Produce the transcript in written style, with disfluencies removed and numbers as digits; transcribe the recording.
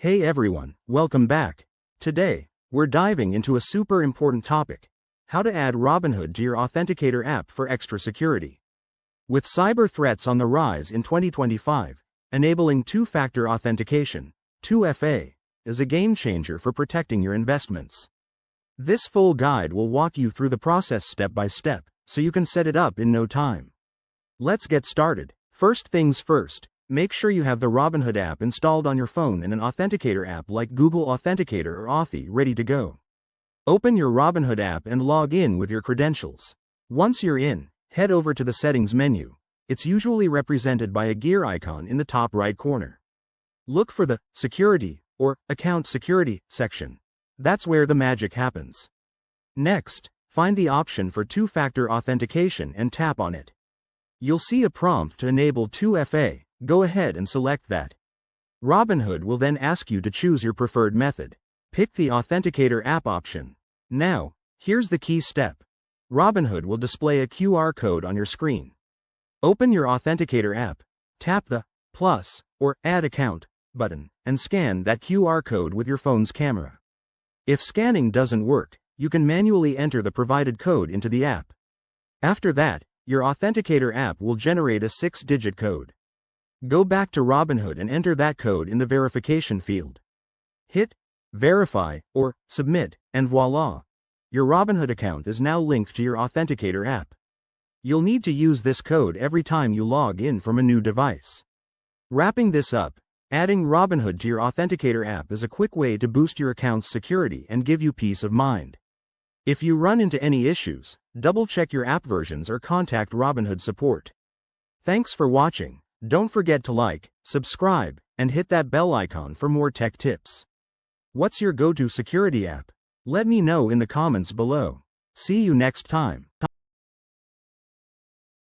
Hey everyone, welcome back. Today, we're diving into a super important topic: how to add Robinhood to your Authenticator app for extra security. With cyber threats on the rise in 2025, enabling two-factor authentication, 2FA, is a game changer for protecting your investments. This full guide will walk you through the process step by step, so you can set it up in no time. Let's get started. First things first, make sure you have the Robinhood app installed on your phone and an Authenticator app like Google Authenticator or Authy ready to go. Open your Robinhood app and log in with your credentials. Once you're in, head over to the Settings menu. It's usually represented by a gear icon in the top right corner. Look for the Security or Account Security section. That's where the magic happens. Next, find the option for two-factor authentication and tap on it. You'll see a prompt to enable 2FA. Go ahead and select that. Robinhood will then ask you to choose your preferred method. Pick the Authenticator app option. Now, here's the key step. Robinhood will display a QR code on your screen. Open your Authenticator app, tap the plus or Add Account button, and scan that QR code with your phone's camera. If scanning doesn't work, you can manually enter the provided code into the app. After that, your Authenticator app will generate a 6-digit code. Go back to Robinhood and enter that code in the verification field. Hit Verify or Submit, and voila! Your Robinhood account is now linked to your Authenticator app. You'll need to use this code every time you log in from a new device. Wrapping this up, adding Robinhood to your Authenticator app is a quick way to boost your account's security and give you peace of mind. If you run into any issues, double-check your app versions or contact Robinhood support. Thanks for watching. Don't forget to like, subscribe, and hit that bell icon for more tech tips. What's your go-to security app? Let me know in the comments below. See you next time.